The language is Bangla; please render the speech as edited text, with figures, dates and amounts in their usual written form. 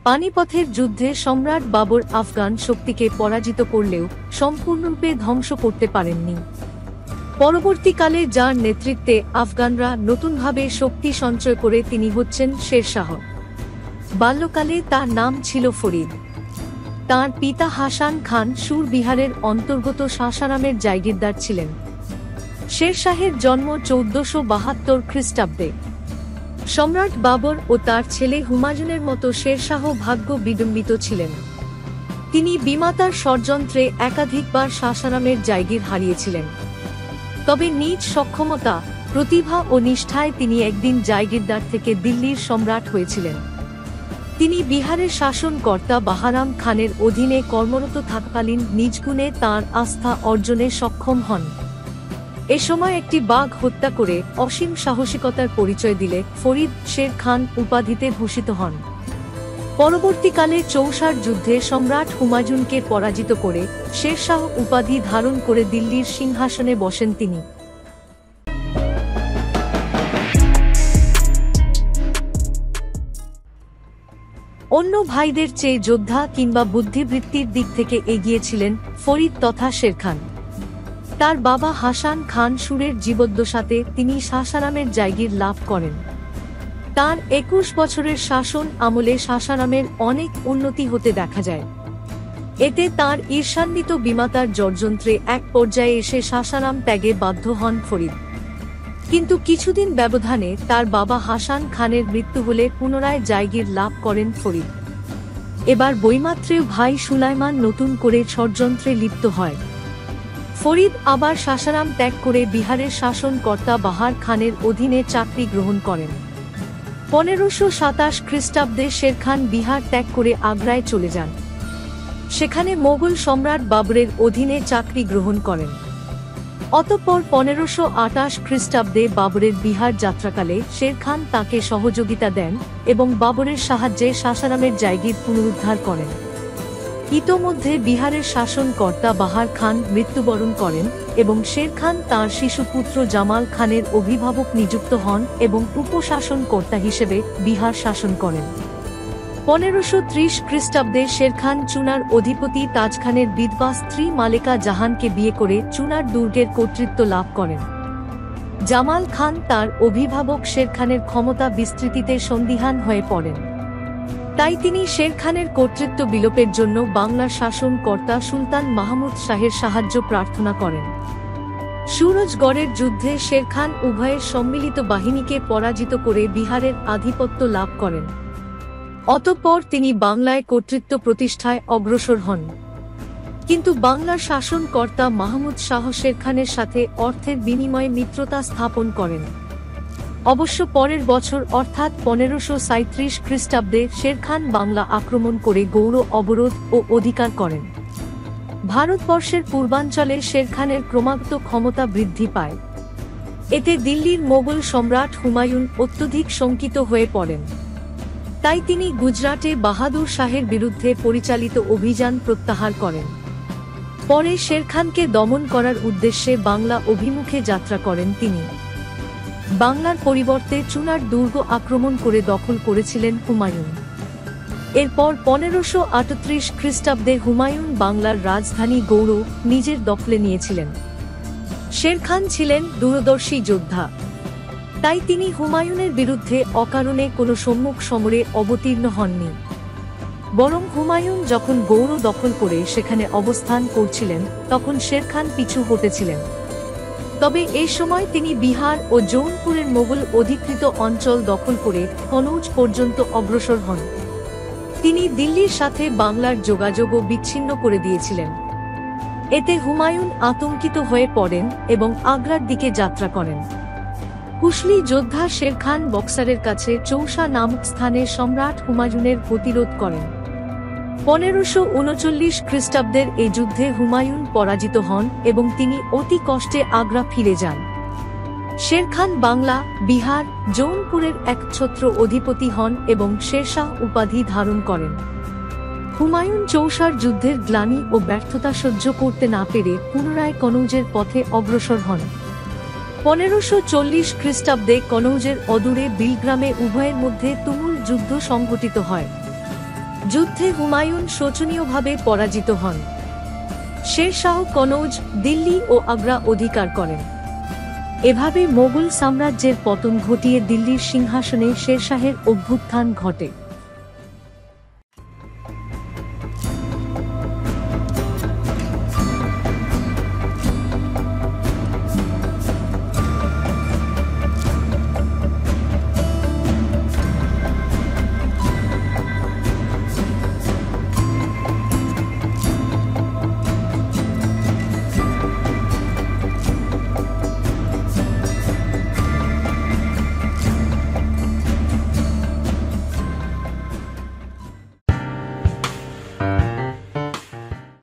পানিপথের যুদ্ধে সম্রাট বাবর আফগান শক্তিকে পরাজিত করলেও সম্পূর্ণরূপে ধ্বংস করতে পারেননি। পরবর্তীকালে যার নেতৃত্বে আফগানরা নতুনভাবে শক্তি সঞ্চয় করে তিনি হচ্ছেন শেরশাহ। বাল্যকালে তার নাম ছিল ফরিদ। তাঁর পিতা হাসান খান সুর বিহারের অন্তর্গত সাসারামের জায়গিরদার ছিলেন। শেরশাহের জন্ম 1472 খ্রিস্টাব্দে। সম্রাট বাবর ও তার ছেলে হুমায়ুনের মতো শেরশাহ ভাগ্য বিডম্বিত ছিলেন। তিনি বিমাতার ষড়যন্ত্রে একাধিকবার সাসারামের জায়গির হারিয়েছিলেন। তবে নিজ সক্ষমতা, প্রতিভা ও নিষ্ঠায় তিনি একদিন জায়গিরদার থেকে দিল্লির সম্রাট হয়েছিলেন। তিনি বিহারের শাসনকর্তা বাহারাম খানের অধীনে কর্মরত থাকাকালীন নিজ গুণে তাঁর আস্থা অর্জনে সক্ষম হন। এ সময় একটি বাঘ হত্যা করে অসীম সাহসিকতার পরিচয় দিলে ফরিদ শের খান উপাধিতে ভূষিত হন। পরবর্তীকালে চৌসার যুদ্ধে সম্রাট হুমায়ুনকে পরাজিত করে শেরশাহ উপাধি ধারণ করে দিল্লির সিংহাসনে বসেন তিনি। অন্য ভাইদের চেয়ে যোদ্ধা কিংবা বুদ্ধিবৃত্তির দিক থেকে এগিয়ে ছিলেন ফরিদ তথা শের খান। তার বাবা হাসান খান সুরের জীবদ্দশাতে তিনি সাসারামের জায়গির লাভ করেন। তার 21 বছরের শাসন আমলে সাসারামের অনেক উন্নতি হতে দেখা যায়। এতে তার ঈর্ষান্বিত বিমাতার ষড়যন্ত্রে এক পর্যায়ে এসে সাসারাম ত্যাগে বাধ্য হন ফরিদ। কিন্তু কিছুদিন ব্যবধানে তার বাবা হাসান খানের মৃত্যু হলে পুনরায় জায়গির লাভ করেন ফরিদ। এবার বৈমাত্রেয় ভাই সুলাইমান নতুন করে ষড়যন্ত্রে লিপ্ত হয়। ফরিদ আবার সাসারাম ত্যাগ করে বিহারের শাসনকর্তা বাহার খানের অধীনে চাকরি গ্রহণ করেন। 1527 খ্রিস্টাব্দে শের খান বিহার ত্যাগ করে আগ্রায় চলে যান। সেখানে মোগল সম্রাট বাবরের অধীনে চাকরি গ্রহণ করেন। অতঃপর 1528 খ্রিস্টাব্দে বাবরের বিহার যাত্রাকালে শের খান তাঁকে সহযোগিতা দেন এবং বাবরের সাহায্যে সাসারামের জায়গির পুনরুদ্ধার করেন। ইতোমধ্যে বিহারের শাসনকর্তা বাহার খান মৃত্যুবরণ করেন এবং শের খান তাঁর শিশুপুত্র জামাল খানের অভিভাবক নিযুক্ত হন এবং উপশাসনকর্তা হিসেবে বিহার শাসন করেন। 1530 খ্রিস্টাব্দে শের খান চুনার অধিপতি তাজ খানের বিধবা স্ত্রী মালেকা জাহানকে বিয়ে করে চুনার দুর্গের কর্তৃত্ব লাভ করেন। জামাল খান তার অভিভাবক শের খানের ক্ষমতা বিস্তৃতিতে সন্দিহান হয়ে পড়েন। তাই তিনি শের খানের কর্তৃত্ব বিলোপের জন্য বাংলার শাসনকর্তা সুলতান মাহমুদ শাহের সাহায্য প্রার্থনা করেন। সুরজগড়ের যুদ্ধে শের খান উভয়ের সম্মিলিত বাহিনীকে পরাজিত করে বিহারের আধিপত্য লাভ করেন। অতঃপর তিনি বাংলায় কর্তৃত্ব প্রতিষ্ঠায় অগ্রসর হন। কিন্তু বাংলার শাসনকর্তা মাহমুদ শাহ শের খানের সাথে অর্থের বিনিময়ে মিত্রতা স্থাপন করেন। অবশ্য পরের বছর অর্থাৎ 1537 খ্রিস্টাব্দে শের খান বাংলা আক্রমণ করে গৌড় অবরোধ ও অধিকার করেন। ভারতবর্ষের পূর্বাঞ্চলে শের খানের ক্রমাগত ক্ষমতা বৃদ্ধি পায়। এতে দিল্লির মোগল সম্রাট হুমায়ুন অত্যধিক শঙ্কিত হয়ে পড়েন। তাই তিনি গুজরাটে বাহাদুর শাহের বিরুদ্ধে পরিচালিত অভিযান প্রত্যাহার করেন। পরে শের খানকে দমন করার উদ্দেশ্যে বাংলা অভিমুখে যাত্রা করেন তিনি। বাংলার পরিবর্তে চুনার দুর্গ আক্রমণ করে দখল করেছিলেন হুমায়ুন। এরপর 1538 খ্রিস্টাব্দে হুমায়ুন বাংলার রাজধানী গৌড় নিজের দখলে নিয়েছিলেন। শের খান ছিলেন দূরদর্শী যোদ্ধা। তাই তিনি হুমায়ুনের বিরুদ্ধে অকারণে কোনো সম্মুখ সমরে অবতীর্ণ হননি। বরং হুমায়ুন যখন গৌড় দখল করে সেখানে অবস্থান করছিলেন তখন শের খান পিছু হটেছিলেন। তবে এই সময় তিনি বিহার ও জৌনপুরের মোগল অধিকৃত অঞ্চল দখল করে কনৌজ পর্যন্ত অগ্রসর হন। তিনি দিল্লির সাথে বাংলার যোগাযোগও বিচ্ছিন্ন করে দিয়েছিলেন। এতে হুমায়ুন আতঙ্কিত হয়ে পড়েন এবং আগ্রার দিকে যাত্রা করেন। কুশলী যোদ্ধা শের খান বক্সারের কাছে চৌসা নামক স্থানে সম্রাট হুমায়ুনের প্রতিরোধ করেন। 1539 খ্রিস্টাব্দের এই যুদ্ধে হুমায়ুন পরাজিত হন এবং তিনি অতি কষ্টে আগ্রা ফিরে যান। শের খান বাংলা, বিহার, জৌনপুরের একছত্র অধিপতি হন এবং শেরশাহ উপাধি ধারণ করেন। হুমায়ুন চৌসার যুদ্ধের গ্লানি ও ব্যর্থতা সহ্য করতে না পেরে পুনরায় কনৌজের পথে অগ্রসর হন। 1540 খ্রিস্টাব্দে কনৌজের অদূরে বিলগ্রামে উভয়ের মধ্যে তুমুল যুদ্ধ সংঘটিত হয়। যুদ্ধে হুমায়ুন শোচনীয়ভাবে পরাজিত হন। শের শাহ কনৌজ, দিল্লি ও আগ্রা অধিকার করেন। এভাবে মোগল সাম্রাজ্যের পতন ঘটিয়ে দিল্লির সিংহাসনে শেরশাহের অভ্যুত্থান ঘটে।